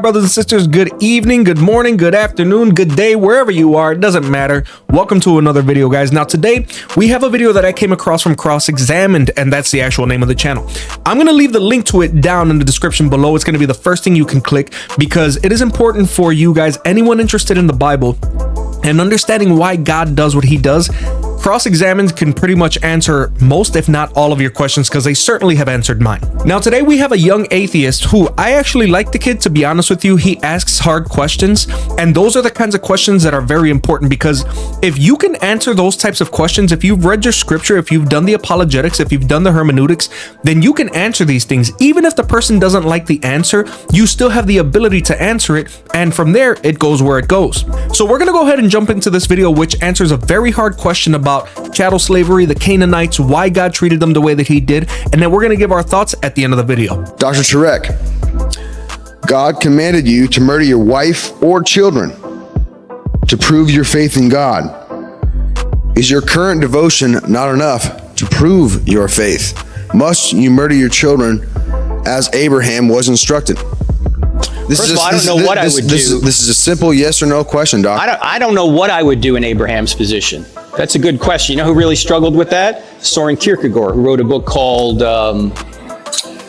Brothers and sisters, good evening, good morning, good afternoon, good day, wherever you are, it doesn't matter. Welcome to another video, guys. Now today we have a video that I came across from Cross-Examined, and that's the actual name of the channel. I'm going to leave the link to it down in the description below. It's going to be the first thing you can click because it is important for you guys, anyone interested in the Bible and understanding why God does what he does. Cross-Examined can pretty much answer most, if not all, of your questions because they certainly have answered mine. Now today we have a young atheist who I actually like the kid, to be honest with you. He asks hard questions, and those are the kinds of questions that are very important because if you can answer those types of questions, if you've read your scripture, if you've done the apologetics, if you've done the hermeneutics, then you can answer these things. Even if the person doesn't like the answer, you still have the ability to answer it, and from there it goes where it goes. So we're gonna go ahead and jump into this video, which answers a very hard question about chattel slavery, the Canaanites, why God treated them the way that he did, and then we're going to give our thoughts at the end of the video. Dr. Turek, God commanded you to murder your wife or children to prove your faith in God. Is your current devotion not enough to prove your faith? Must you murder your children as Abraham was instructed? First of all, I don't know what I would do. This is a simple yes or no question, Doc. I don't know what I would do in Abraham's position. That's a good question. You know who really struggled with that? Soren Kierkegaard, who wrote a book called...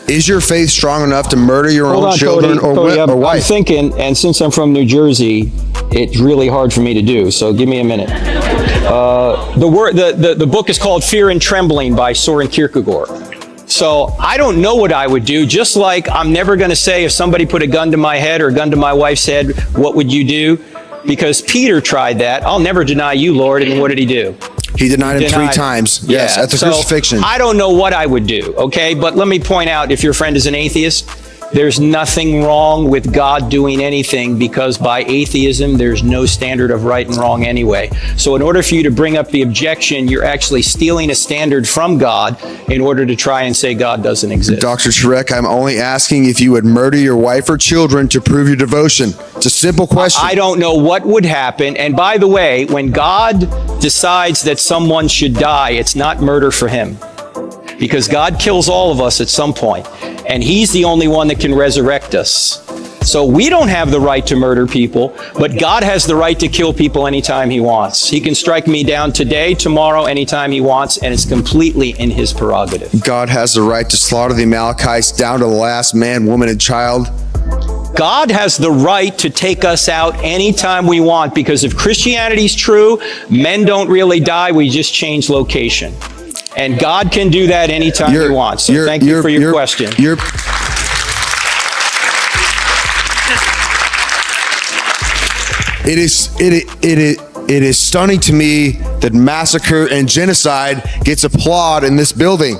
Is your faith strong enough to murder your own children or wife? I'm thinking, and since I'm from New Jersey, it's really hard for me to do, so give me a minute. The book is called Fear and Trembling by Soren Kierkegaard. So I don't know what I would do, just like I'm never going to say if somebody put a gun to my head or a gun to my wife's head, what would you do? Because Peter tried that. I'll never deny you, Lord. And what did he do? He denied him 3 times. Yes, at the crucifixion. I don't know what I would do, okay? But let me point out, if your friend is an atheist, there's nothing wrong with God doing anything because by atheism, there's no standard of right and wrong anyway. So in order for you to bring up the objection, you're actually stealing a standard from God in order to try and say God doesn't exist. Dr. Turek, I'm only asking if you would murder your wife or children to prove your devotion. It's a simple question. I don't know what would happen. And by the way, when God decides that someone should die, it's not murder for him. Because God kills all of us at some point, and he's the only one that can resurrect us. So we don't have the right to murder people, but God has the right to kill people anytime he wants. He can strike me down today, tomorrow, anytime he wants, and it's completely in his prerogative. God has the right to slaughter the Amalekites down to the last man, woman, and child. God has the right to take us out anytime we want, because if Christianity's true, men don't really die, we just change location. And God can do that anytime he wants. So thank you for your question. It is stunning to me that massacre and genocide gets applaud in this building.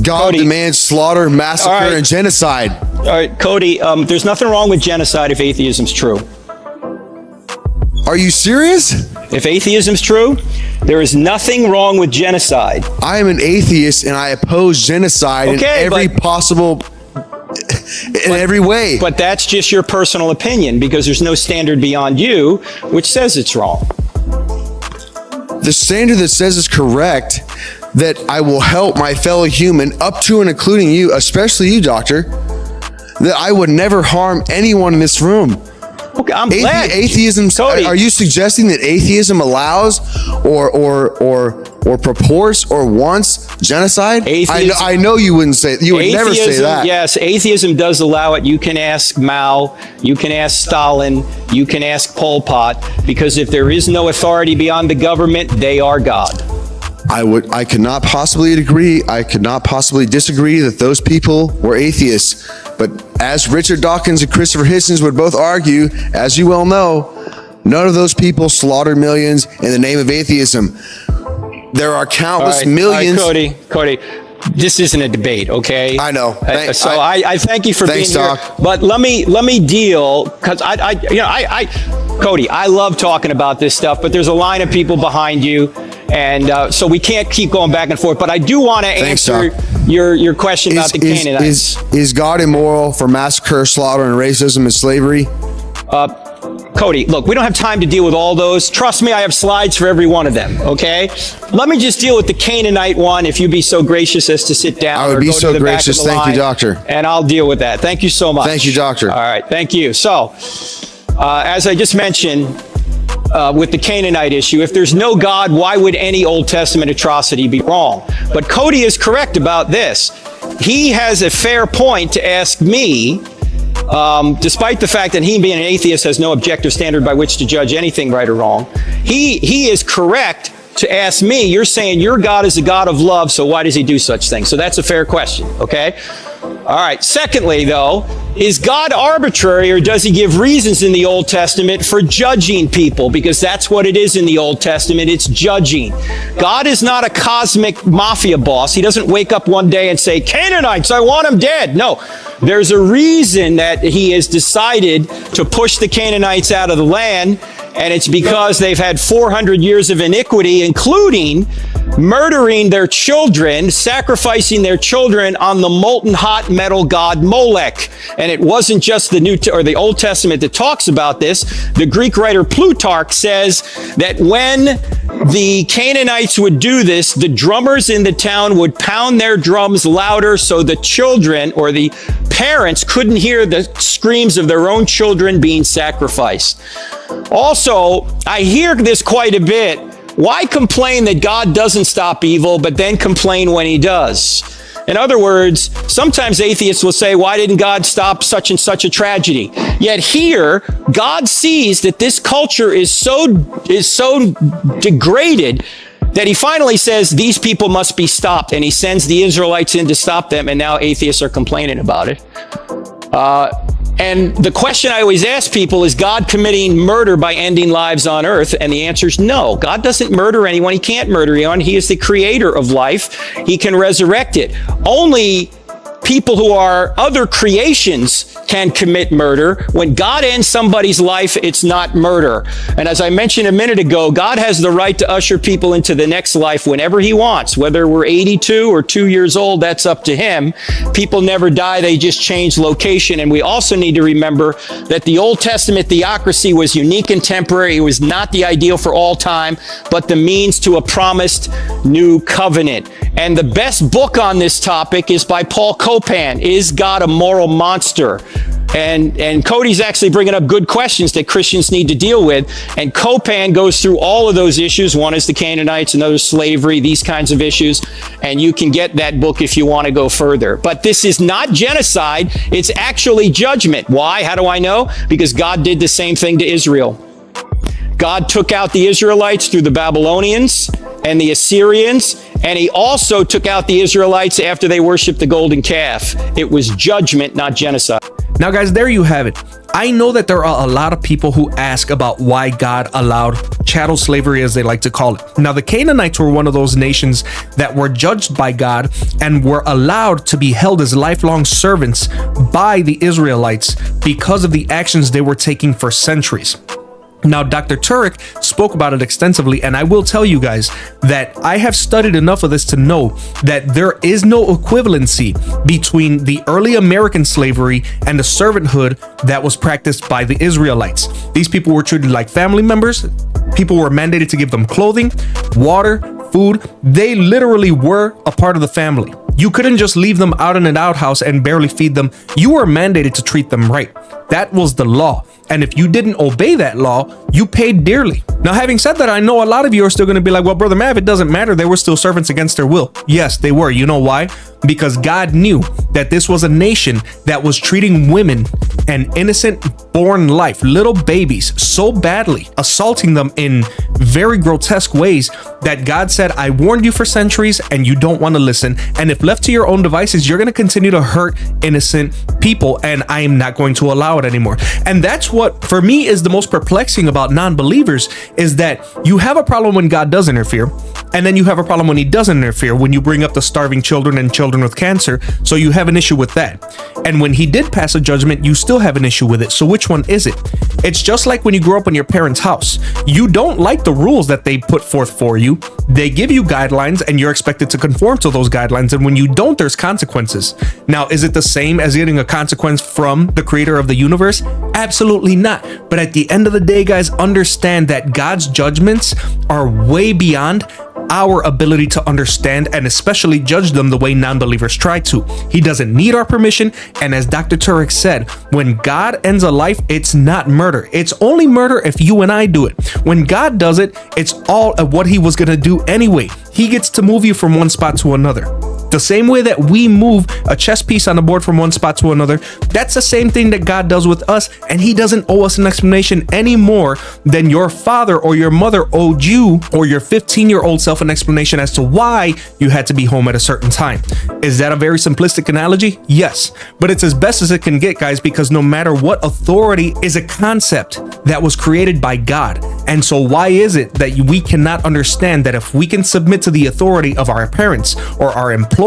God demands slaughter, massacre, and genocide. All right, Cody, there's nothing wrong with genocide if atheism's true. Are you serious? If atheism's true, there is nothing wrong with genocide. I am an atheist and I oppose genocide in every every way. But that's just your personal opinion because there's no standard beyond you which says it's wrong. The standard that says it's correct, that I will help my fellow human up to and including you, especially you, doctor, that I would never harm anyone in this room. Okay, I'm glad. Atheism. Are you suggesting that atheism allows or purports or wants genocide? I know you wouldn't say. You would never say that. Yes, atheism does allow it. You can ask Mao. You can ask Stalin. You can ask Pol Pot. Because if there is no authority beyond the government, they are God. I could not possibly agree. I could not possibly disagree that those people were atheists. But as Richard Dawkins and Christopher Hitchens would both argue, as you well know, none of those people slaughtered millions in the name of atheism. There are countless millions. All right, Cody, this isn't a debate, okay? I know. I thank you for being here. Doc. But let me deal, because Cody, I love talking about this stuff, but there's a line of people behind you, and so we can't keep going back and forth. But I do want to answer your question about the Canaanites. Is God immoral for massacre, slaughter, and racism and slavery? Cody, look, we don't have time to deal with all those. Trust me, I have slides for every one of them, okay? Let me just deal with the Canaanite one, if you'd be so gracious as to sit down. I would be so gracious. Thank you, Doctor. And I'll deal with that. Thank you so much. Thank you, Doctor. All right, thank you. So, as I just mentioned, with the Canaanite issue, if there's no God, why would any Old Testament atrocity be wrong? But Cody is correct about this. He has a fair point to ask me, despite the fact that he, being an atheist, has no objective standard by which to judge anything right or wrong. He is correct to ask me, you're saying your God is a God of love, so why does he do such things? So that's a fair question, okay? All right. Secondly, though, is God arbitrary, or does he give reasons in the Old Testament for judging people? Because that's what it is in the Old Testament. It's judging. God is not a cosmic mafia boss. He doesn't wake up one day and say, Canaanites, I want them dead. No, there's a reason that he has decided to push the Canaanites out of the land. And it's because they've had 400 years of iniquity, including murdering their children, sacrificing their children on the molten hot metal god Molech. And it wasn't just the Old Testament that talks about this. The Greek writer Plutarch says that when the Canaanites would do this, the drummers in the town would pound their drums louder so the children or the parents couldn't hear the screams of their own children being sacrificed. Also, I hear this quite a bit. Why complain that God doesn't stop evil, but then complain when he does? In other words, sometimes atheists will say, why didn't God stop such and such a tragedy? Yet here, God sees that this culture is so degraded that he finally says these people must be stopped, and he sends the Israelites in to stop them, and now atheists are complaining about it. And the question I always ask people is God committing murder by ending lives on earth? And the answer is no. God doesn't murder anyone. He can't murder anyone. He is the creator of life. He can resurrect it. Only people who are other creations can commit murder. When God ends somebody's life, it's not murder. And as I mentioned a minute ago, God has the right to usher people into the next life whenever he wants. Whether we're 82 or 2 years old, that's up to him. People never die, they just change location. And we also need to remember that the Old Testament theocracy was unique and temporary. It was not the ideal for all time, but the means to a promised new covenant. And the best book on this topic is by Paul Copan, Is God a Moral Monster? And Cody's actually bringing up good questions that Christians need to deal with. And Copan goes through all of those issues. One is the Canaanites, another slavery, these kinds of issues. And you can get that book if you want to go further. But this is not genocide. It's actually judgment. Why? How do I know? Because God did the same thing to Israel. God took out the Israelites through the Babylonians and the Assyrians, and he also took out the Israelites after they worshiped the golden calf. It was judgment, not genocide. Now, guys, there you have it. I know that there are a lot of people who ask about why God allowed chattel slavery, as they like to call it. Now, the Canaanites were one of those nations that were judged by God and were allowed to be held as lifelong servants by the Israelites because of the actions they were taking for centuries. Now, Dr. Turek spoke about it extensively, and I will tell you guys that I have studied enough of this to know that there is no equivalency between the early American slavery and the servanthood that was practiced by the Israelites. These people were treated like family members. People were mandated to give them clothing, water, food. They literally were a part of the family. You couldn't just leave them out in an outhouse and barely feed them. You were mandated to treat them right. That was the law. And if you didn't obey that law, you paid dearly. Now, having said that, I know a lot of you are still going to be like, well, Brother Mav, it doesn't matter. They were still servants against their will. Yes, they were. You know why? Because God knew that this was a nation that was treating women and innocent born life, little babies, so badly, assaulting them in very grotesque ways that God said, I warned you for centuries and you don't want to listen. And if left to your own devices, you're going to continue to hurt innocent people, and I am not going to allow it anymore. And that's what, for me, is the most perplexing about non-believers, is that you have a problem when God does interfere. And then you have a problem when he doesn't interfere, when you bring up the starving children and children with cancer, so you have an issue with that. And when he did pass a judgment, you still have an issue with it. So which one is it? It's just like when you grow up in your parents' house. You don't like the rules that they put forth for you. They give you guidelines and you're expected to conform to those guidelines. And when you don't, there's consequences. Now, is it the same as getting a consequence from the creator of the universe? Absolutely not. But at the end of the day, guys, understand that God's judgments are way beyond our ability to understand and especially judge them the way non-believers try to. He doesn't need our permission. And as Dr. Turek said, when God ends a life, it's not murder. It's only murder if you and I do it. When God does it, it's all of what he was going to do anyway. He gets to move you from one spot to another. The same way that we move a chess piece on the board from one spot to another, that's the same thing that God does with us, and he doesn't owe us an explanation any more than your father or your mother owed you or your 15-year-old self an explanation as to why you had to be home at a certain time. Is that a very simplistic analogy? Yes, but it's as best as it can get, guys, because no matter what, authority is a concept that was created by God. And so why is it that we cannot understand that if we can submit to the authority of our parents or our employer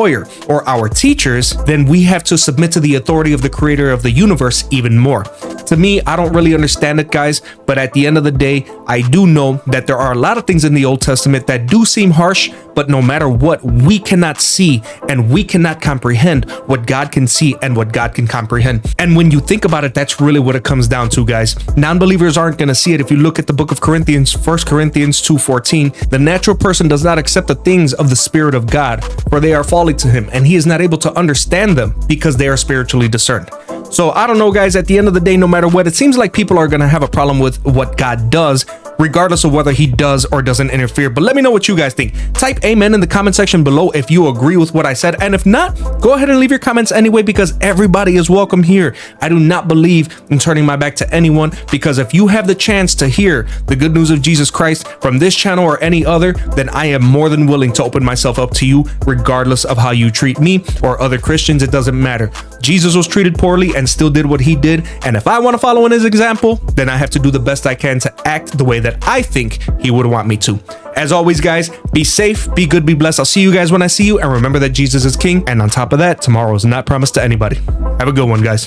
or our teachers, then we have to submit to the authority of the creator of the universe even more? To me, I don't really understand it, guys, but at the end of the day, I do know that there are a lot of things in the Old Testament that do seem harsh, but no matter what, we cannot see and we cannot comprehend what God can see and what God can comprehend. And when you think about it, that's really what it comes down to, guys. Non-believers aren't going to see it. If you look at the book of Corinthians, 1 Corinthians 2:14, the natural person does not accept the things of the Spirit of God, for they are folly to him, and he is not able to understand them because they are spiritually discerned. So I don't know, guys, at the end of the day, no matter what, it seems like people are going to have a problem with what God does, regardless of whether he does or doesn't interfere. But let me know what you guys think. Type amen in the comment section below if you agree with what I said. And if not, go ahead and leave your comments anyway, because everybody is welcome here. I do not believe in turning my back to anyone, because if you have the chance to hear the good news of Jesus Christ from this channel or any other, then I am more than willing to open myself up to you, regardless of how you treat me or other Christians. It doesn't matter. Jesus was treated poorly and still did what he did. And if I want to follow in his example, then I have to do the best I can to act the way that I think he would want me to. As always, guys, be safe, be good, be blessed. I'll see you guys when I see you. And remember that Jesus is king. And on top of that, tomorrow is not promised to anybody. Have a good one, guys.